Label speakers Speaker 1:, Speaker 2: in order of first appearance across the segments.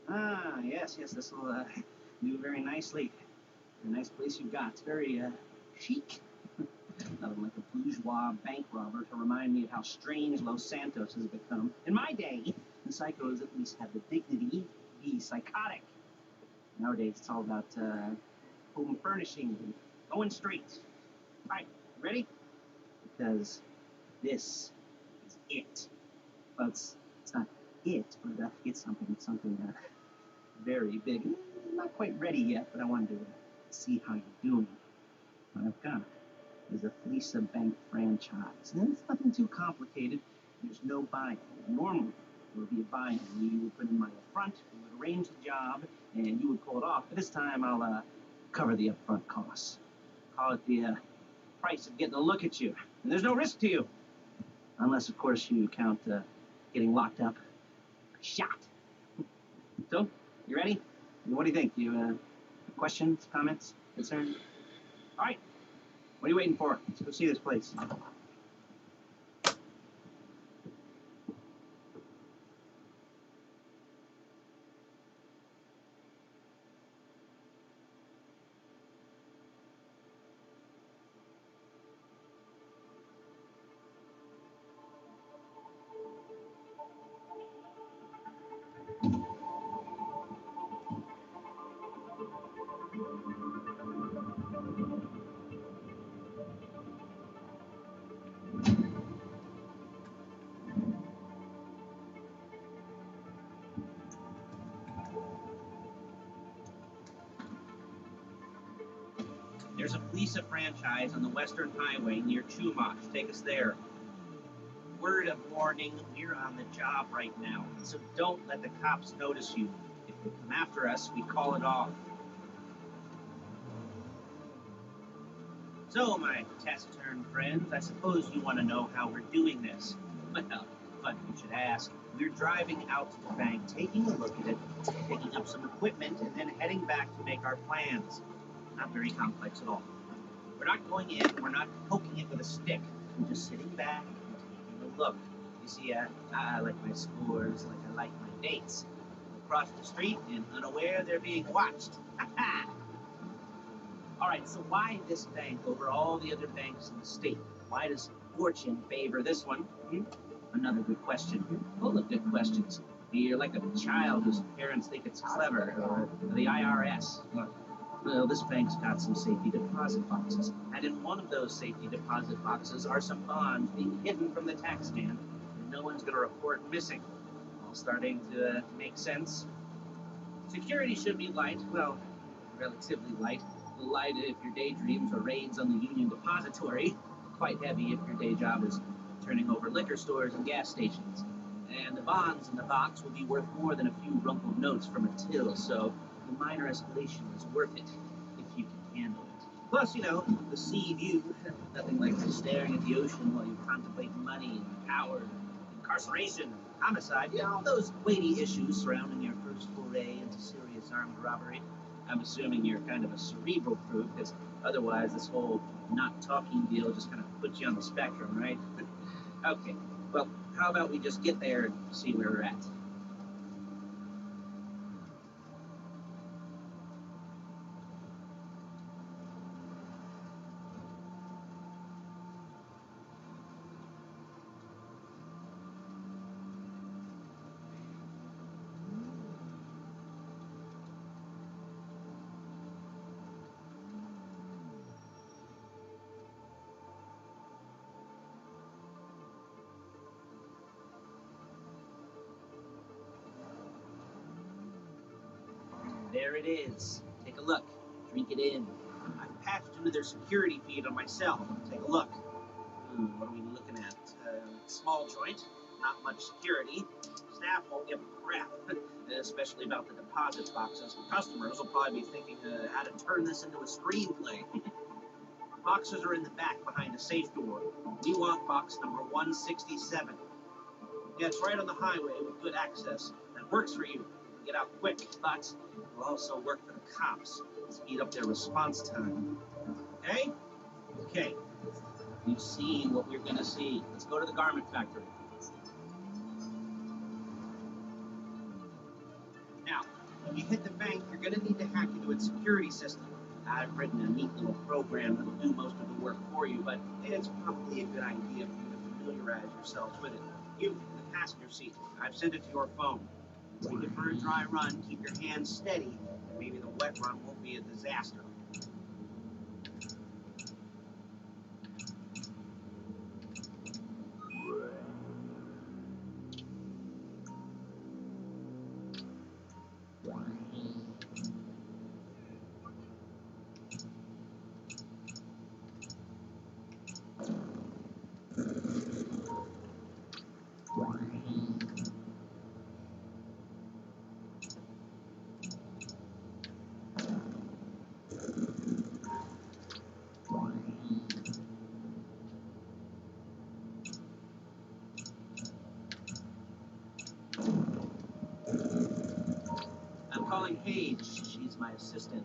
Speaker 1: Ah, yes, this will do very nicely. A nice place you've got. It's very chic. Nothing like a bourgeois bank robber to remind me of how strange Los Santos has become. In my day, the psychos at least had the dignity to be psychotic. Nowadays, it's all about home furnishing and going straight. All right, ready? Because this is it. Well, it's not it, but it's something very big. Not quite ready yet, but I wanted to see how you're doing. What I've got is a Fleece Bank franchise. And it's nothing too complicated. There's no buy-in. Normally, there would be a buy-in. You would put in money up front, you would arrange the job, and you would pull it off. But this time, I'll cover the upfront costs. Call it the price of getting a look at you. And there's no risk to you. Unless, of course, you count getting locked up or shot. So, you ready? What do you think? You questions, comments, concerns? All right. What are you waiting for? Let's go see this place. There's a Fleece franchise on the Western Highway near Chumash. Take us there. Word of warning, we're on the job right now, so don't let the cops notice you. If they come after us, we call it off. So, my taciturn friends, I suppose you want to know how we're doing this. Well, funny you should ask. We're driving out to the bank, taking a look at it, picking up some equipment, and then heading back to make our plans. Not very complex at all. We're not going in, we're not poking it with a stick. We're just sitting back and taking a look. You see, I like my scores like I like my dates. Across the street and unaware they're being watched. All right, so why this bank over all the other banks in the state? Why does fortune favor this one? Another good question. Full of good questions. You're like a child whose parents think it's clever, or the IRS. Well, this bank's got some safety deposit boxes, and in one of those safety deposit boxes are some bonds being hidden from the tax man, and no one's going to report missing. starting to make sense. Security should be light, well, relatively light. Light if your daydreams or raids on the Union Depository. Quite heavy if your day job is turning over liquor stores and gas stations. And the bonds in the box will be worth more than a few rumpled notes from a till, so the minor escalation is worth it if you can handle it. Plus, the sea view, nothing like staring at the ocean while you contemplate money and power, incarceration, homicide, all those weighty issues surrounding your first foray into serious armed robbery. I'm assuming you're kind of a cerebral crew, because otherwise this whole not talking deal just kind of puts you on the spectrum, right? Okay, well, how about we just get there and see where we're at? There it is. Take a look. Drink it in. I've patched into their security feed on my cell. Take a look. What are we looking at? Small joint, not much security. Staff won't give a crap, especially about the deposit boxes. Customers will probably be thinking how to turn this into a screenplay. Boxes are in the back behind a safe door. We want box number 167. Yeah, it's right on the highway with good access. That works for you. Get out quick, but it will also work for the cops. Speed up their response time. Okay? Okay. You've seen what we're going to see. Let's go to the garment factory. Now, when you hit the bank, you're going to need to hack into its security system. I've written a neat little program that'll do most of the work for you, but it's probably a good idea for you to familiarize yourselves with it. You, in the passenger seat, I've sent it to your phone. Take it for a dry run, keep your hands steady, and maybe the wet run won't be a disaster. I'm calling Paige. She's my assistant.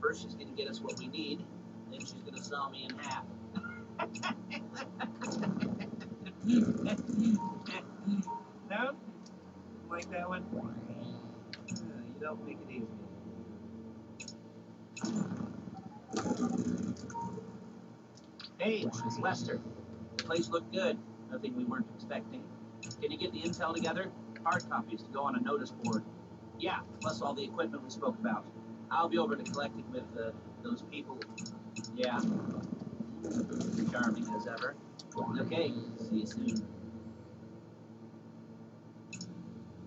Speaker 1: First, she's going to get us what we need. Then she's going to saw me in half. No? Like that one? You don't make it easy. Paige, it's Lester. The place looked good. Nothing we weren't expecting. Can you get the intel together? Hard copies to go on a notice board. Yeah, plus all the equipment we spoke about. I'll be over to collect it with those people. Yeah. Charming as ever. Okay, see you soon.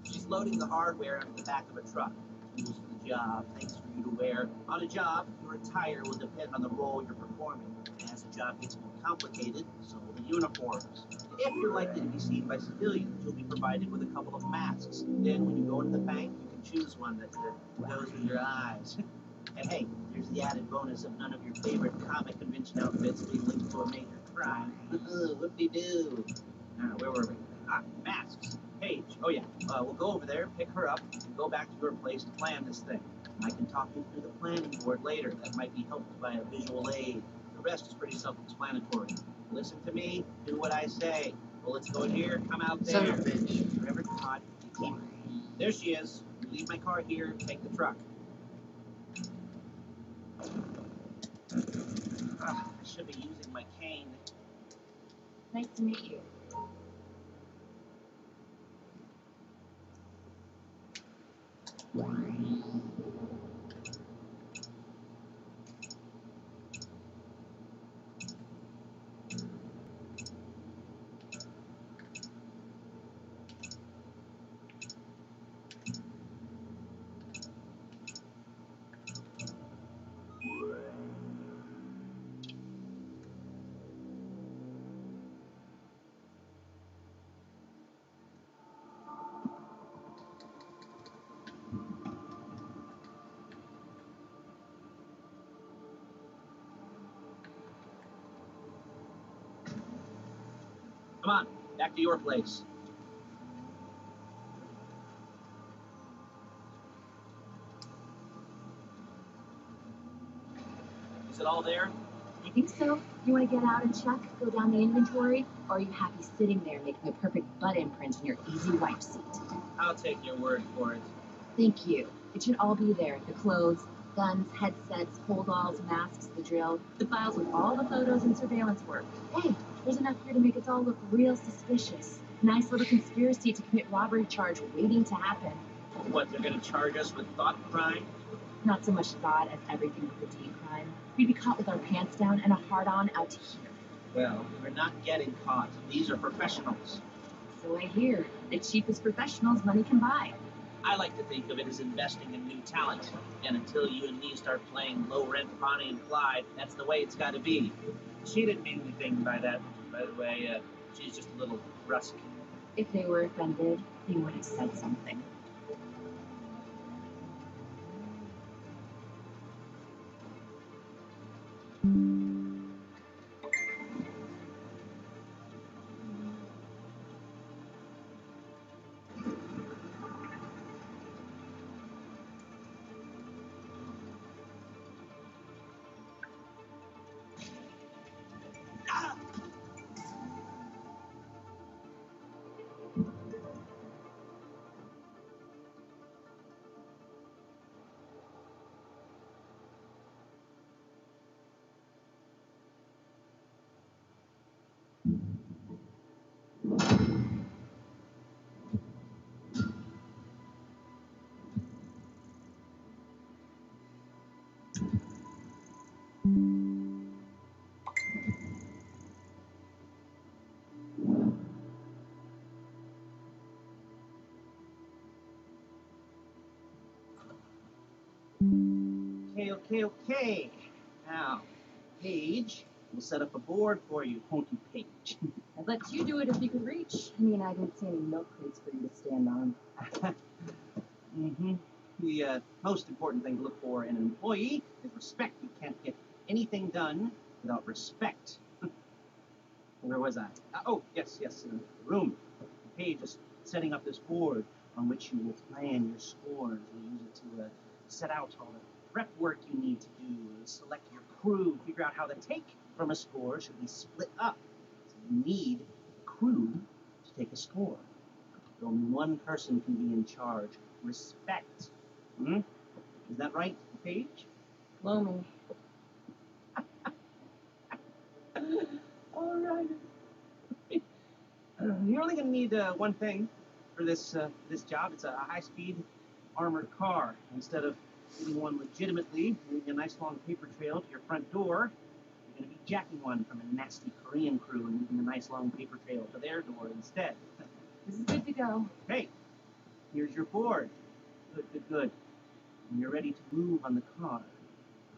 Speaker 1: She's loading the hardware into the back of a truck. Tools for the job, things for you to wear. On a job, your attire will depend on the role you're performing. As the job gets more complicated, so will the uniforms. If you're likely to be seen by civilians, you'll be provided with a couple of masks. Then when you go into the bank, you can choose one that goes with your eyes. And hey, there's the added bonus of none of your favorite comic convention outfits being linked to a major crime. Whoop-de-doo. Where were we? Masks. Paige. Oh yeah, we'll go over there, pick her up, and go back to your place to plan this thing. I can talk you through the planning board later. That might be helped by a visual aid. The rest is pretty self-explanatory. Listen to me, do what I say. Bullets go in here, come out there.
Speaker 2: Son of a bitch.
Speaker 1: Wherever it's hot, you keep it. There she is. You leave my car here, take the truck. I should be using my cane.
Speaker 2: Nice to meet you.
Speaker 1: Come on, back to your place. Is it all there?
Speaker 2: I think so. You want to get out and check, go down the inventory, or are you happy sitting there making a perfect butt imprint in your easy wipe seat?
Speaker 1: I'll take your word for it.
Speaker 2: Thank you. It should all be there. The clothes, guns, headsets, holdalls, masks, the drill, the files with all the photos and surveillance work. Hey, there's enough here to make it all look real suspicious. Nice little conspiracy to commit robbery charge waiting to happen.
Speaker 1: What, they're gonna charge us with thought crime?
Speaker 2: Not so much thought as everything but the D crime. We'd be caught with our pants down and a hard-on out to here.
Speaker 1: Well, we're not getting caught. These are professionals.
Speaker 2: So I hear. The cheapest professionals money can buy.
Speaker 1: I like to think of it as investing in new talent. And until you and me start playing low-rent Bonnie and Clyde, that's the way it's got to be. She didn't mean anything by that, by the way. She's just a little brusque.
Speaker 2: If they were offended, they would have said something.
Speaker 1: Okay. Now, Paige, we'll set up a board for you, won't you, Paige?
Speaker 2: I'd let you do it if you could reach. I mean, I didn't see any milk crates for you to stand on.
Speaker 1: Mm-hmm. The most important thing to look for in an employee is respect. You can't get anything done without respect. Where was I? Yes, the room. Paige is setting up this board on which you will plan your scores. You'll use it to set out all the prep work you need to do, select your crew, figure out how the take from a score should be split up. So you need a crew to take a score. Only one person can be in charge. Respect. Hmm? Is that right, Paige?
Speaker 2: Blow me.
Speaker 1: All right. You're only going to need one thing for this job. It's a high-speed armored car. Instead of getting one legitimately, leaving a nice long paper trail to your front door, you're going to be jacking one from a nasty Korean crew and leaving a nice long paper trail to their door instead.
Speaker 2: This is good to go.
Speaker 1: Hey, here's your board. Good. When you're ready to move on the car,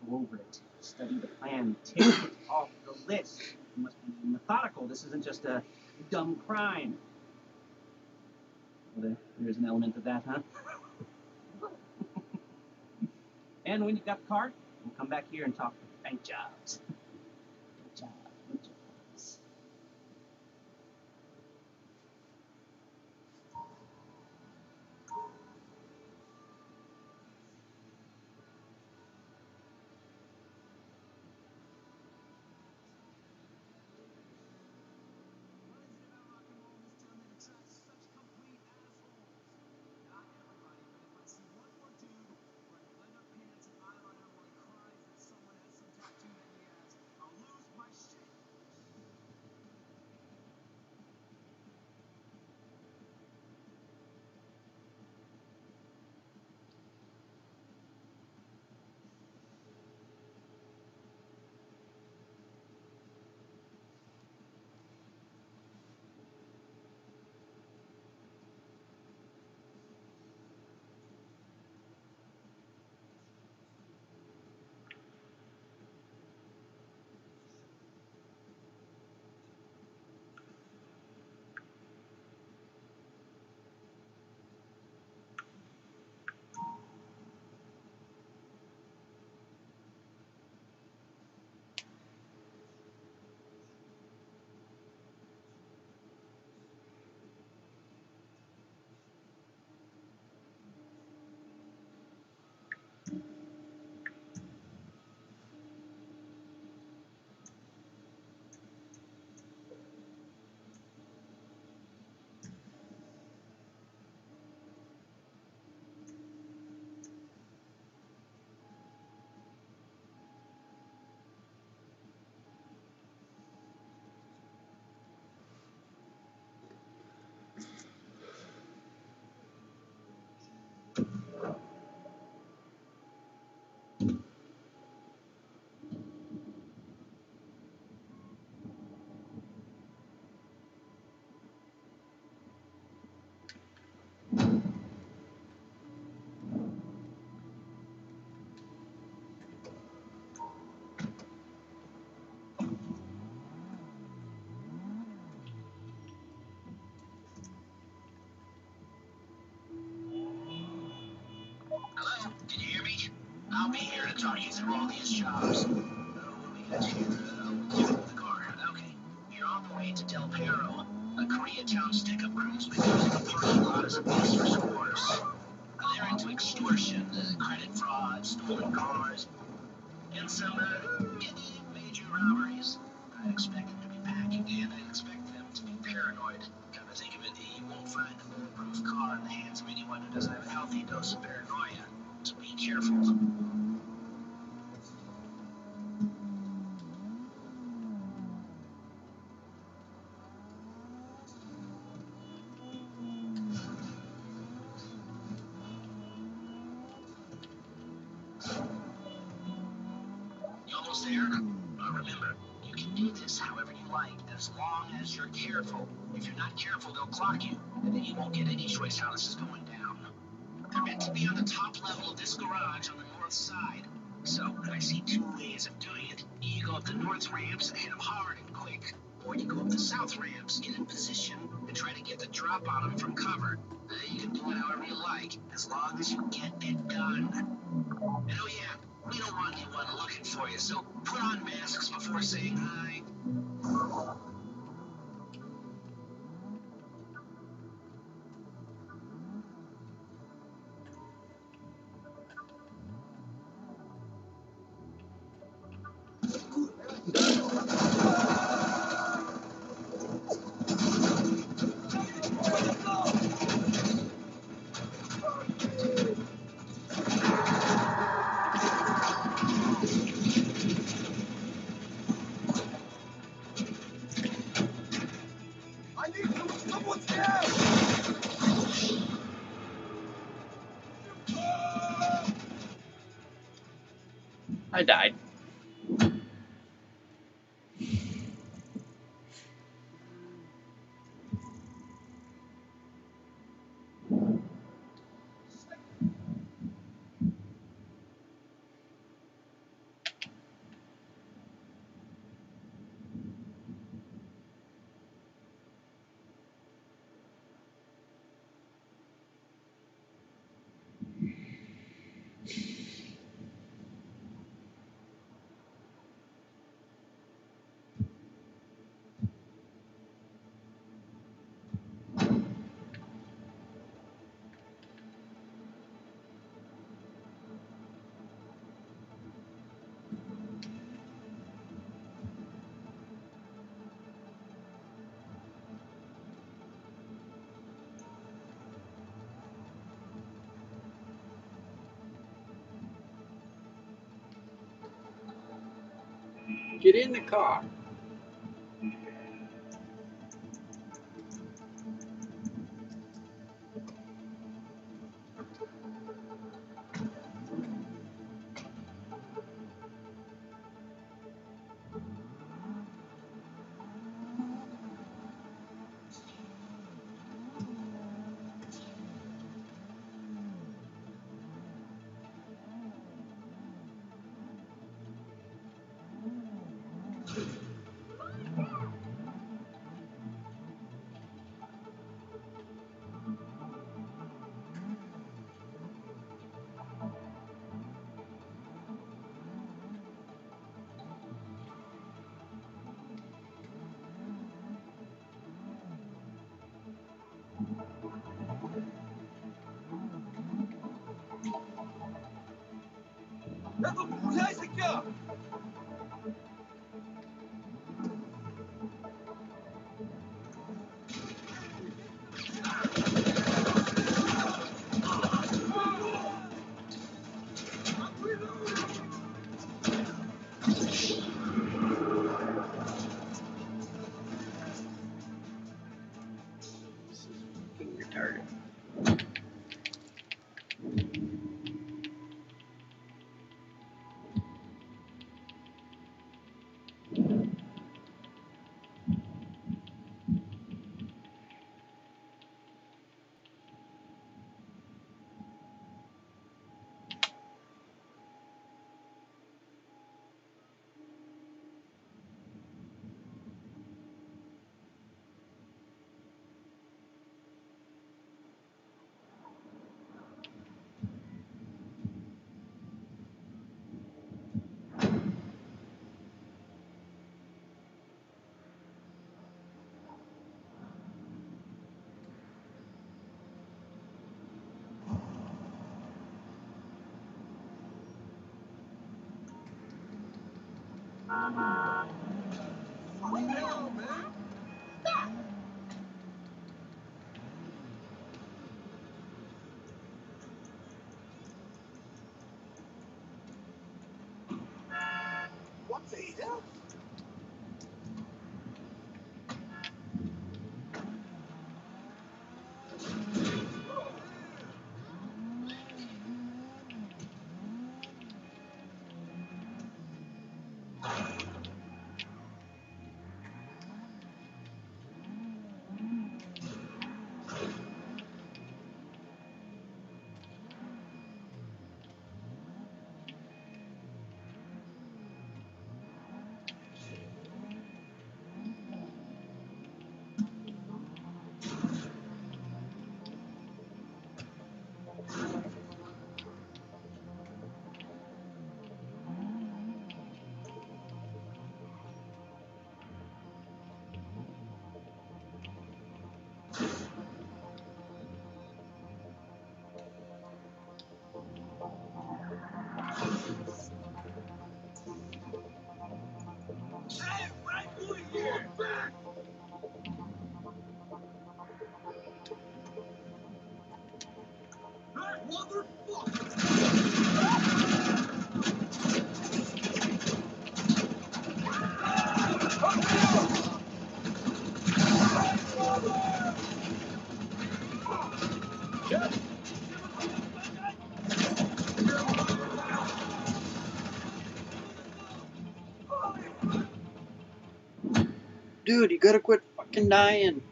Speaker 1: go over it, study the plan, tick it off the list. You must be methodical. This isn't just a dumb crime. Well, there's an element of that, huh? And when you've got the car, we'll come back here and talk bank jobs. Good jobs. I'll be here to talk you through all these jobs. What we got here? The car. Okay. You're on the way to Del Perro, a Koreatown stick-up crew's been using the parking lot as a base for scores. They're into extortion, credit fraud, stolen cars, and some major robberies. I expect them to be packing, and I expect them to be paranoid. Come to think of it, you won't find a bulletproof car in the hands of anyone who doesn't have a healthy dose of paranoia. So be careful. You almost there? Remember, you can do this however you like, as long as you're careful. If you're not careful, they'll clock you, and then you won't get any choice how this is going down. They're meant to be on the top level of this garage on the north side. So, I see two ways of doing it. You go up the north ramps and hit them hard and quick, or you go up the south ramps, get in position, and try to get the drop on them from cover. You can do it however you like, as long as you get it done. And oh yeah, we don't want anyone looking for you, so put on masks before saying hi.
Speaker 3: I died. Get in the car. Retarded.
Speaker 4: hell, man? Stop! What the hell? Hey, what are you doing here? Back! Hey, motherfucker!
Speaker 3: Dude, you gotta quit fucking dying.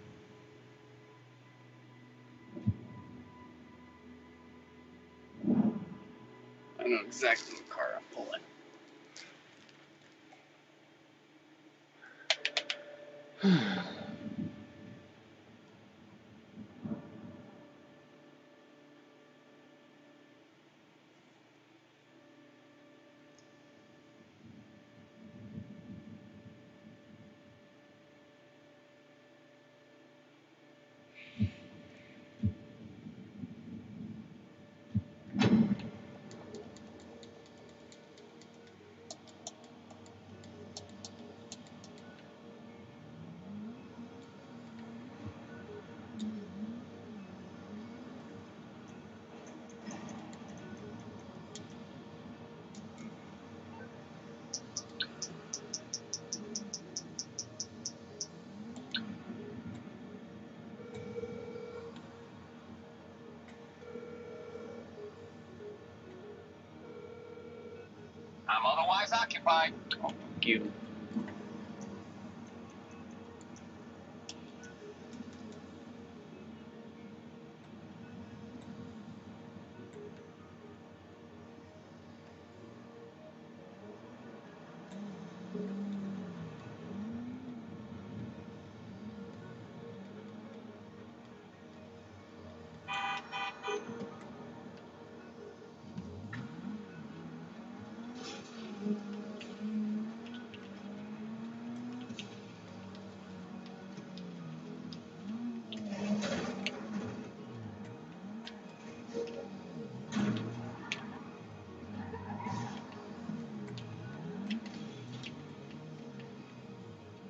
Speaker 3: I know exactly what car I'm pulling.
Speaker 4: I'm otherwise occupied.
Speaker 3: Oh, fuck you.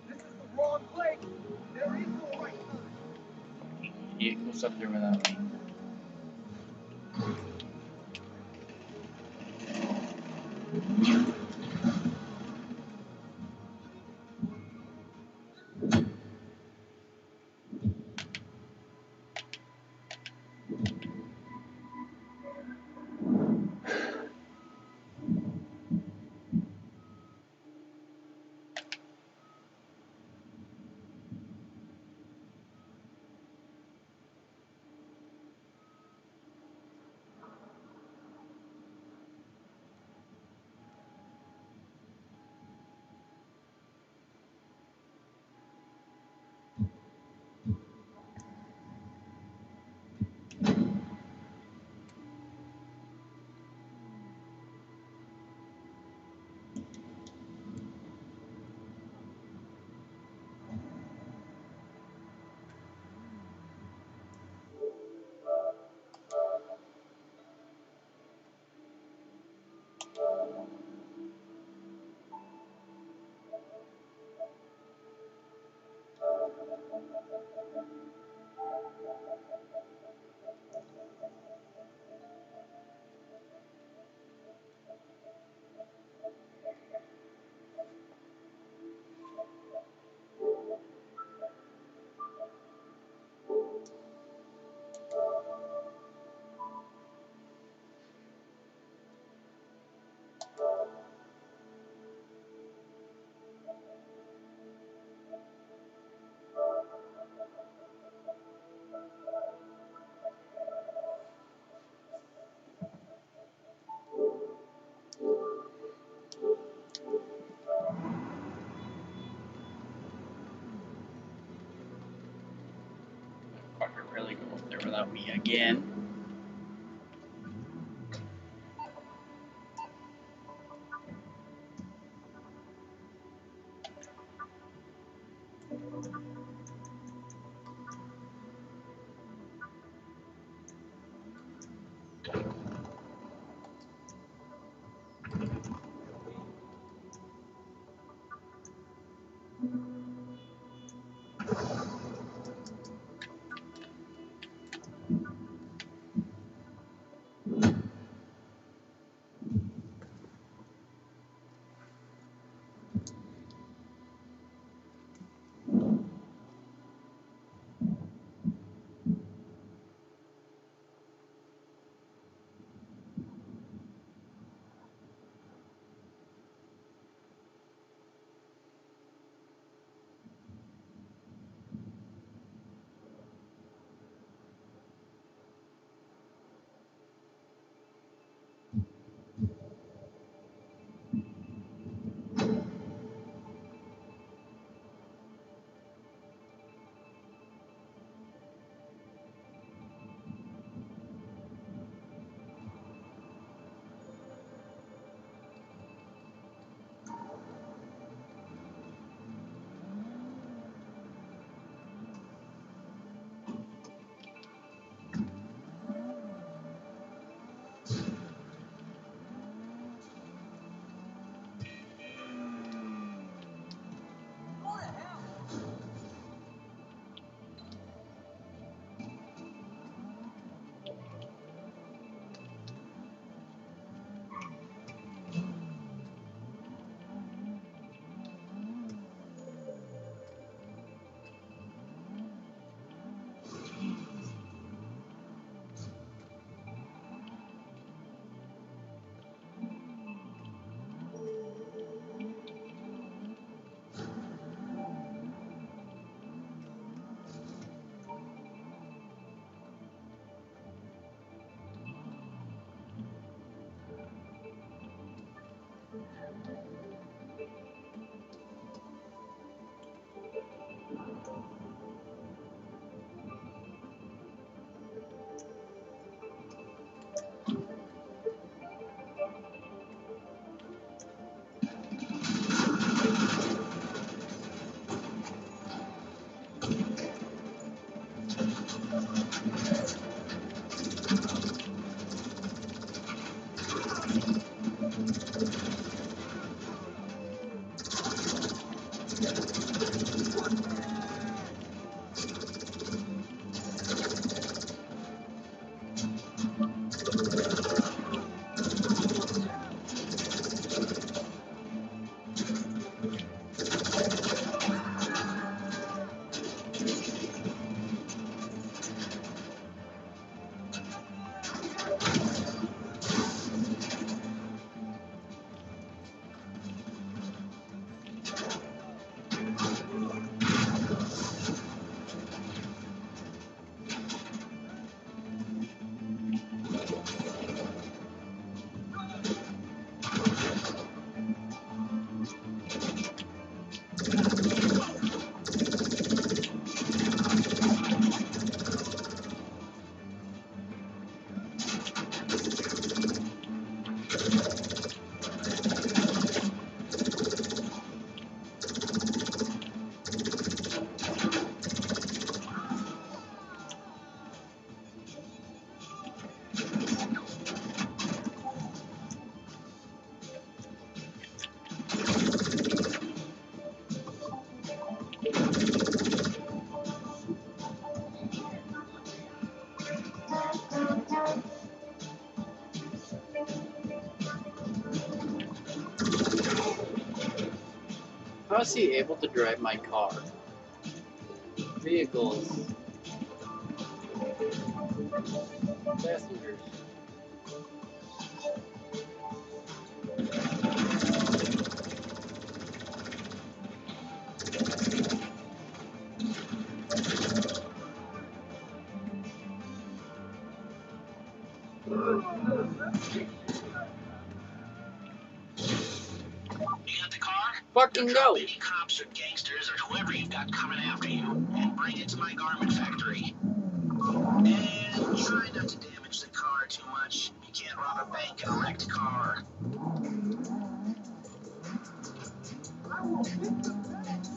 Speaker 4: This is the wrong place. There is no right time.
Speaker 3: He goes up there without me. Again. How is he able to drive my car? Vehicles. Passengers.
Speaker 1: You got the car?
Speaker 3: Fucking
Speaker 1: Drop
Speaker 3: go!
Speaker 1: any cops or gangsters or whoever you've got coming after you and bring it to my garment factory. And try not to damage the car too much. You can't rob a bank in a wrecked car.
Speaker 4: I will hit the bed.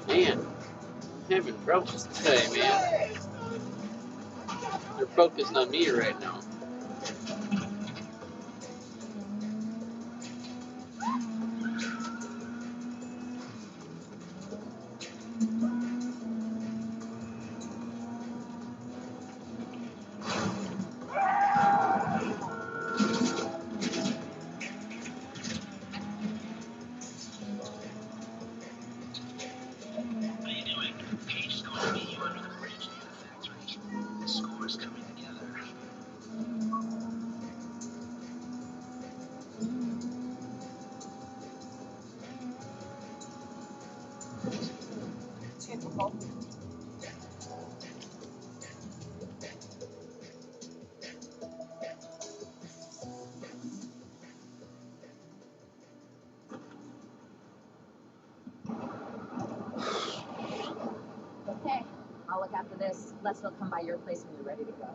Speaker 3: Man, I'm having troubles today, man. They're focusing on me right now.
Speaker 1: How you doing? Paige is going to meet you under the bridge near the factory. The score's coming together.
Speaker 2: Okay, I'll look after this. Les will come by your place when you're ready to go.